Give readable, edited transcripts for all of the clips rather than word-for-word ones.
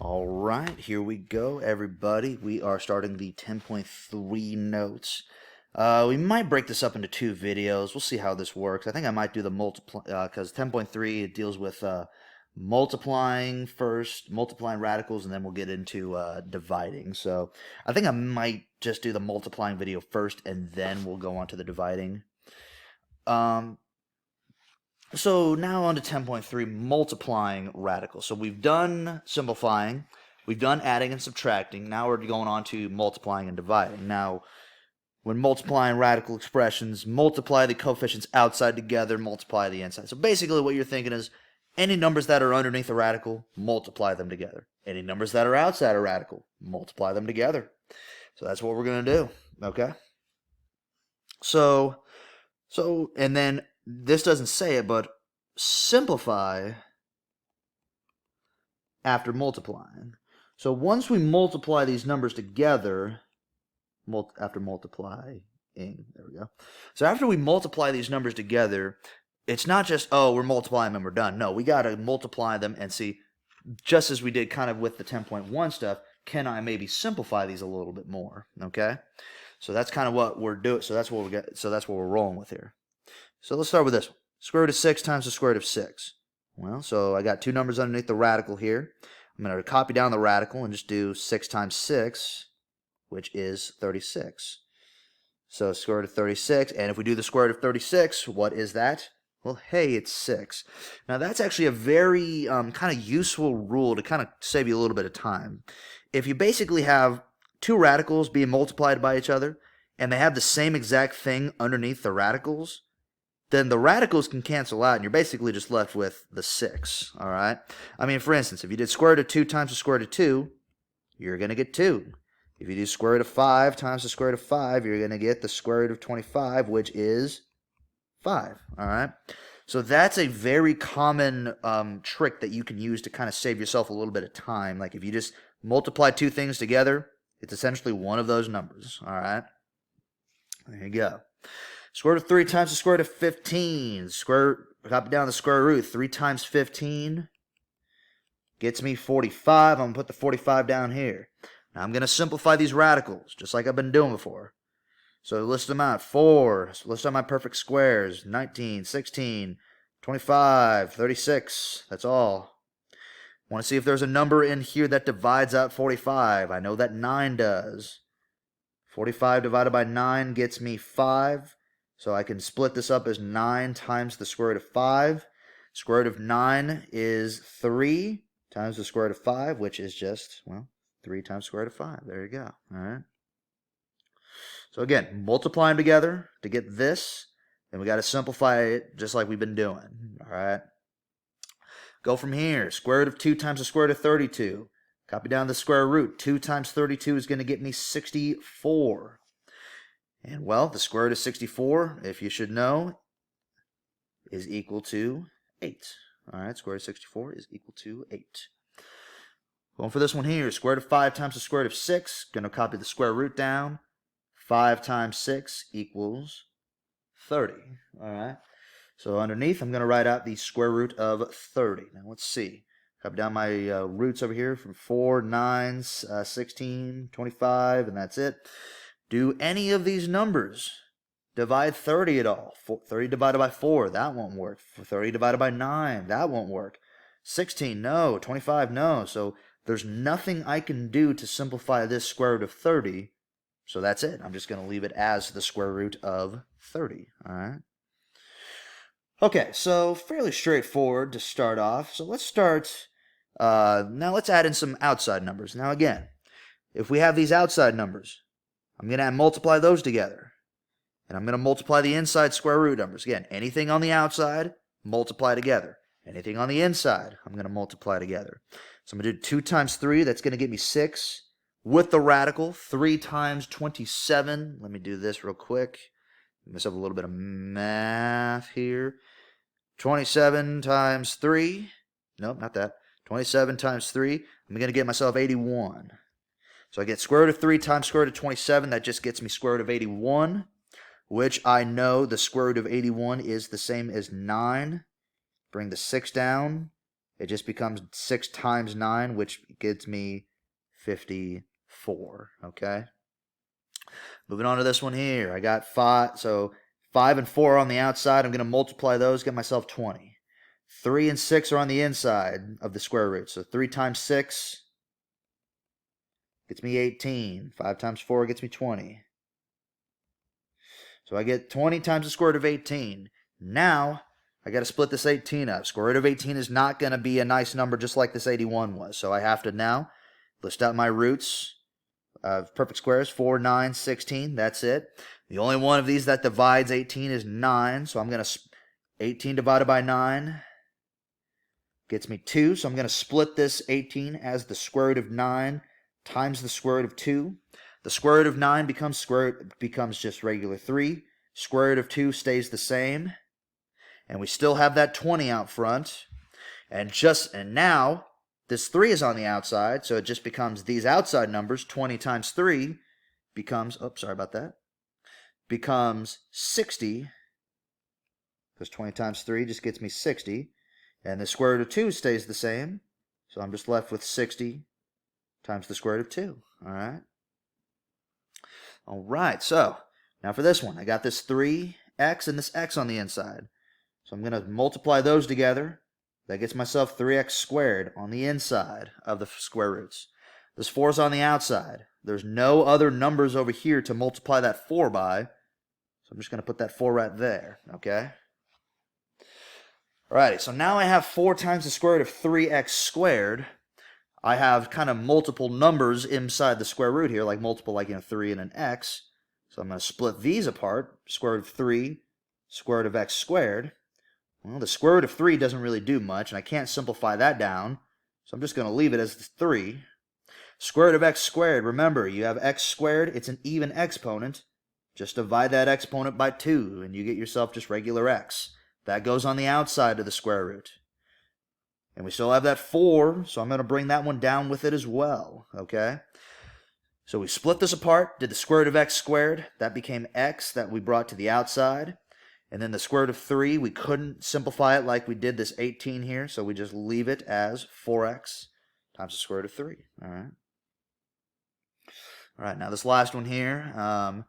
All right, here we go, everybody. We are starting the 10.3 notes. We might break this up into two videos. We'll see how this works. I think I might do the multiply, because 10.3 it deals with multiplying first, multiplying radicals, and then we'll get into dividing. So I think I might just do the multiplying video first, and then we'll go on to the dividing. So now on to 10.3, multiplying radicals. So we've done simplifying, we've done adding and subtracting, now we're going on to multiplying and dividing. Now, when multiplying radical expressions, multiply the coefficients outside together, multiply the inside. So basically what you're thinking is, any numbers that are underneath a radical, multiply them together. Any numbers that are outside a radical, multiply them together. So that's what we're going to do, okay? So, and then this doesn't say it, but simplify after multiplying. So once we multiply these numbers together, after multiplying, there we go. So after we multiply these numbers together, it's not just, oh, we're multiplying them, we're done. No, we got to multiply them and see, just as we did kind of with the 10.1 stuff, can I maybe simplify these a little bit more, okay? So that's kind of what we're doing. So that's what we get. So that's what we're rolling with here. So let's start with this one. Square root of 6 times the square root of 6. Well, so I got two numbers underneath the radical here. I'm going to copy down the radical and just do 6 times 6, which is 36. So square root of 36, and if we do the square root of 36, what is that? Well, hey, it's 6. Now that's actually a very kind of useful rule to kind of save you a little bit of time. If you basically have two radicals being multiplied by each other, and they have the same exact thing underneath the radicals, then the radicals can cancel out, and you're basically just left with the 6, all right? I mean, for instance, if you did square root of 2 times the square root of 2, you're going to get 2. If you do square root of 5 times the square root of 5, you're going to get the square root of 25, which is 5, all right? So that's a very common trick that you can use to kind of save yourself a little bit of time. Like if you just multiply two things together, it's essentially one of those numbers, all right? There you go. Square root of 3 times the square root of 15. Copy down the square root. 3 times 15 gets me 45. I'm going to put the 45 down here. Now I'm going to simplify these radicals, just like I've been doing before. So list them out. 4. List out my perfect squares. 19, 16, 25, 36. That's all. Want to see if there's a number in here that divides out 45. I know that 9 does. 45 divided by 9 gets me 5. So I can split this up as 9 times the square root of 5. Square root of 9 is 3 times the square root of 5, which is just, well, 3 times the square root of 5. There you go. All right. So again, multiply them together to get this. Then we got to simplify it just like we've been doing. All right. Go from here. Square root of 2 times the square root of 32. Copy down the square root. 2 times 32 is going to get me 64. And, well, the square root of 64, if you should know, is equal to 8. All right, square root of 64 is equal to 8. Going for this one here, square root of 5 times the square root of 6. Going to copy the square root down. 5 times 6 equals 30. All right, so underneath, I'm going to write out the square root of 30. Now, let's see. Copy down my roots over here from 4, 9, 16, 25, and that's it. Do any of these numbers divide 30 at all? 30 divided by 4, that won't work. 30 divided by 9, that won't work. 16, no. 25, no. So there's nothing I can do to simplify this square root of 30. So that's it. I'm just going to leave it as the square root of 30. All right. Okay, so fairly straightforward to start off. So let's start, now let's add in some outside numbers. Now again, if we have these outside numbers, I'm going to multiply those together. And I'm going to multiply the inside square root numbers. Again, anything on the outside, multiply together. Anything on the inside, I'm going to multiply together. So I'm going to do 2 times 3. That's going to get me 6. With the radical, 3 times 27. Let me do this real quick. Give myself a little bit of math here. 27 times 3. Nope, not that. 27 times 3. I'm going to get myself 81. So I get square root of 3 times square root of 27. That just gets me square root of 81, which I know the square root of 81 is the same as 9. Bring the 6 down, it just becomes 6 times 9, which gives me 54, okay? Moving on to this one here. I got 5, so 5 and 4 are on the outside. I'm going to multiply those, get myself 20. 3 and 6 are on the inside of the square root. So 3 times 6 gets me 18. 5 times 4 gets me 20. So I get 20 times the square root of 18. Now, I got to split this 18 up. Square root of 18 is not going to be a nice number just like this 81 was. So I have to now list out my roots of perfect squares, 4, 9, 16. That's it. The only one of these that divides 18 is 9. So I'm going to, 18 divided by 9 gets me 2. So I'm going to split this 18 as the square root of 9 times the square root of 2. The square root of 9 becomes just regular 3. Square root of 2 stays the same. And we still have that 20 out front. And now this 3 is on the outside, so it just becomes these outside numbers. 20 times 3 becomes, becomes 60. Because 20 times 3 just gets me 60. And the square root of 2 stays the same. So I'm just left with 60 times the square root of 2. All right. All right, so now for this one, I got this 3x and this x on the inside. So I'm going to multiply those together. That gets myself 3x squared on the inside of the square roots. This 4 is on the outside. There's no other numbers over here to multiply that 4 by. So I'm just going to put that 4 right there, okay? Alrighty, so now I have 4 times the square root of 3x squared. I have kind of multiple numbers inside the square root here, like multiple, like 3 and an x. So I'm going to split these apart. Square root of 3, square root of x squared. Well, the square root of 3 doesn't really do much, and I can't simplify that down. So I'm just going to leave it as 3. Square root of x squared, remember, you have x squared, it's an even exponent. Just divide that exponent by 2, and you get yourself just regular x. That goes on the outside of the square root. And we still have that 4, so I'm going to bring that one down with it as well, okay? So we split this apart, did the square root of x squared. That became x that we brought to the outside. And then the square root of 3, we couldn't simplify it like we did this 18 here, so we just leave it as 4x times the square root of 3, all right? All right, now this last one here.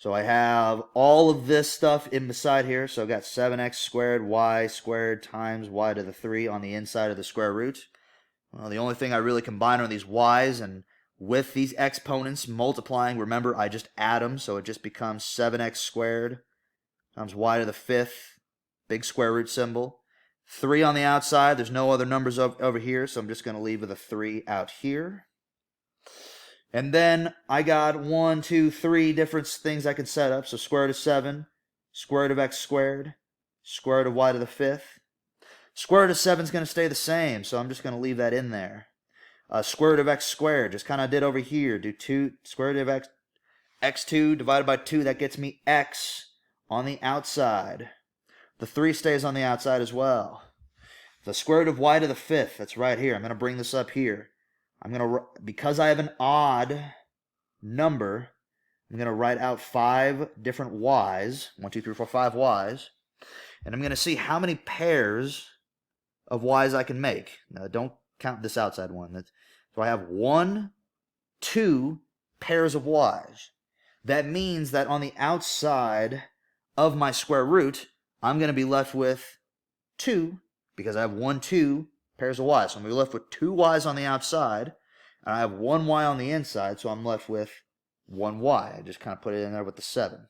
So I have all of this stuff in beside here. So I've got 7x squared, y squared times y to the 3 on the inside of the square root. Well, the only thing I really combine are these y's, and with these exponents multiplying, remember, I just add them, so it just becomes 7x squared times y to the 5th, big square root symbol. 3 on the outside, there's no other numbers over here, so I'm just going to leave with a 3 out here. And then I got 1, 2, 3 different things I can set up. So square root of 7, square root of x squared, square root of y to the 5th. Square root of 7 is going to stay the same, so I'm just going to leave that in there. Square root of x squared, just kind of did over here. Do 2, square root of x2 divided by 2, that gets me x on the outside. The 3 stays on the outside as well. The square root of y to the 5th, that's right here. I'm going to bring this up here. Because I have an odd number, I'm going to write out 5 different y's. 1, 2, 3, 4, 5 y's. And I'm going to see how many pairs of y's I can make. Now, don't count this outside one. So I have 1, 2 pairs of y's. That means that on the outside of my square root, I'm going to be left with 2, because I have 1, 2 pairs of y's. So I'm going to be left with 2 y's on the outside, and I have 1 y on the inside, so I'm left with 1 y. I just kind of put it in there with the 7.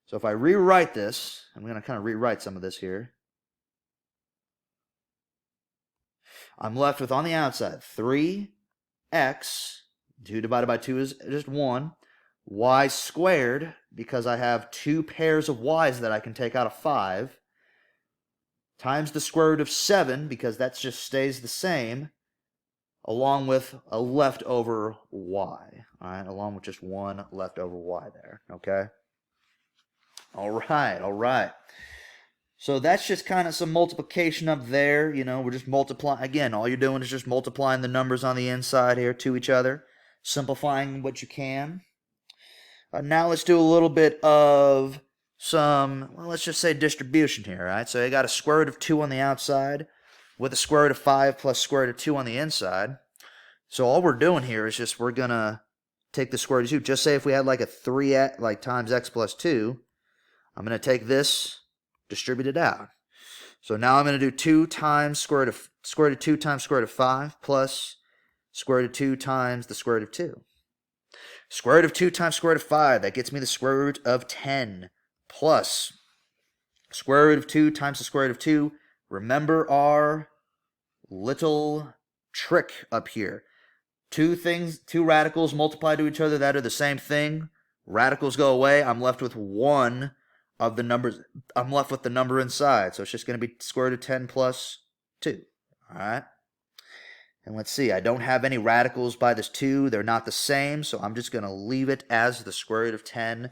So if I rewrite this, I'm going to kind of rewrite some of this here. I'm left with, on the outside, 3x, 2 divided by 2 is just 1, y squared, because I have 2 pairs of y's that I can take out of 5, times the square root of 7, because that just stays the same, along with a leftover y. All right, along with just 1 leftover y there, okay? All right. So that's just kind of some multiplication up there. You know, we're just multiplying. Again, all you're doing is just multiplying the numbers on the inside here to each other, simplifying what you can. Now let's do a little bit of some, well, let's just say distribution here, right? So I got a square root of 2 on the outside. with the square root of 5 plus square root of 2 on the inside. So all we're doing here is just we're going to take the square root of 2. Just say if we had like a 3 like times x plus 2, I'm going to take this, distribute it out. So now I'm going to do 2 times square root of 2 times square root of 5 plus square root of 2 times the square root of 2. Square root of 2 times square root of 5, that gets me the square root of 10 plus square root of 2 times the square root of 2. Remember our little trick up here. Two radicals multiply to each other that are the same thing. Radicals go away. I'm left with one of the numbers. I'm left with the number inside. So it's just going to be square root of 10 plus 2. All right. And let's see. I don't have any radicals by this 2. They're not the same. So I'm just going to leave it as the square root of 10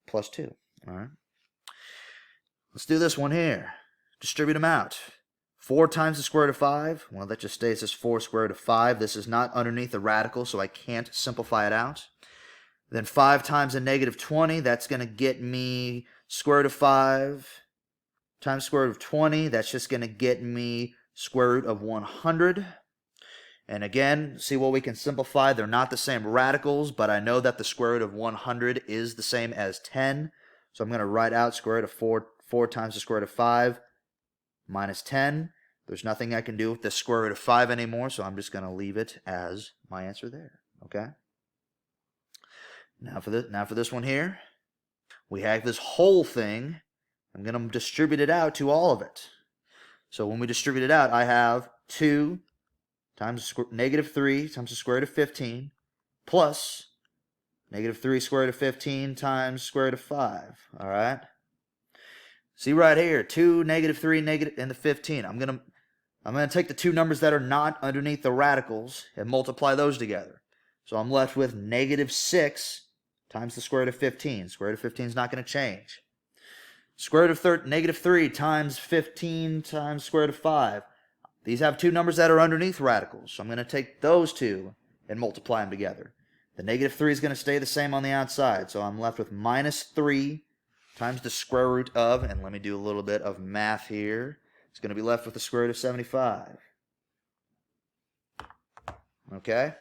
plus 2. All right. Let's do this one here. Distribute them out. 4 times the square root of 5. Well, that just stays as 4 square root of 5. This is not underneath the radical, so I can't simplify it out. Then 5 times a negative 20. That's going to get me square root of 5 times square root of 20. That's just going to get me square root of 100. And again, see what we can simplify. They're not the same radicals, but I know that the square root of 100 is the same as 10. So I'm going to write out square root of 4 times the square root of 5 minus 10. There's nothing I can do with the square root of 5 anymore, so I'm just going to leave it as my answer there. Okay? Now for this one here, we have this whole thing. I'm going to distribute it out to all of it. So when we distribute it out, I have 2 times negative 3 times the square root of 15 plus negative 3 square root of 15 times square root of 5. All right? See right here, 2, negative 3, negative, and the 15. I'm gonna take the two numbers that are not underneath the radicals and multiply those together. So I'm left with negative 6 times the square root of 15. Square root of 15 is not going to change. Square root of negative 3 times 15 times square root of 5. These have two numbers that are underneath radicals. So I'm going to take those two and multiply them together. The negative 3 is going to stay the same on the outside. So I'm left with minus 3 times the square root of, and let me do a little bit of math here. It's going to be left with the square root of 75. Okay?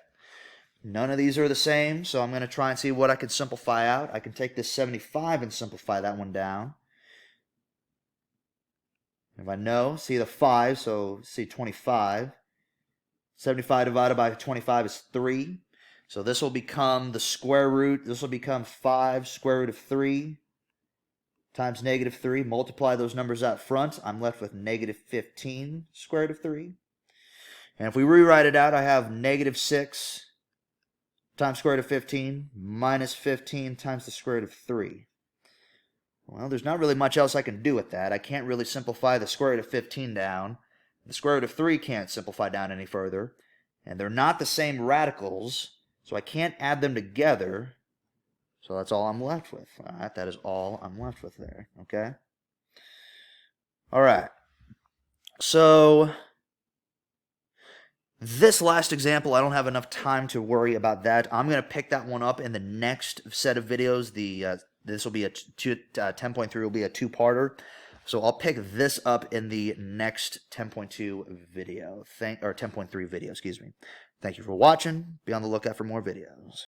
None of these are the same, so I'm going to try and see what I can simplify out. I can take this 75 and simplify that one down. If I know, see the 5, so see 25. 75 divided by 25 is 3. So this will become the square root. This will become 5 square root of 3 times negative 3. Multiply those numbers out front. I'm left with negative 15 square root of 3. And if we rewrite it out, I have negative 6 times square root of 15 minus 15 times the square root of 3. Well, there's not really much else I can do with that. I can't really simplify the square root of 15 down. The square root of 3 can't simplify down any further. And they're not the same radicals, so I can't add them together. So that's all I'm left with. All right, that is all I'm left with there. Okay? All right. So this last example, I don't have enough time to worry about that. I'm going to pick that one up in the next set of videos. This will be 10.3 will be a two-parter. So I'll pick this up in the next 10.2 video. 10.3 video, excuse me. Thank you for watching. Be on the lookout for more videos.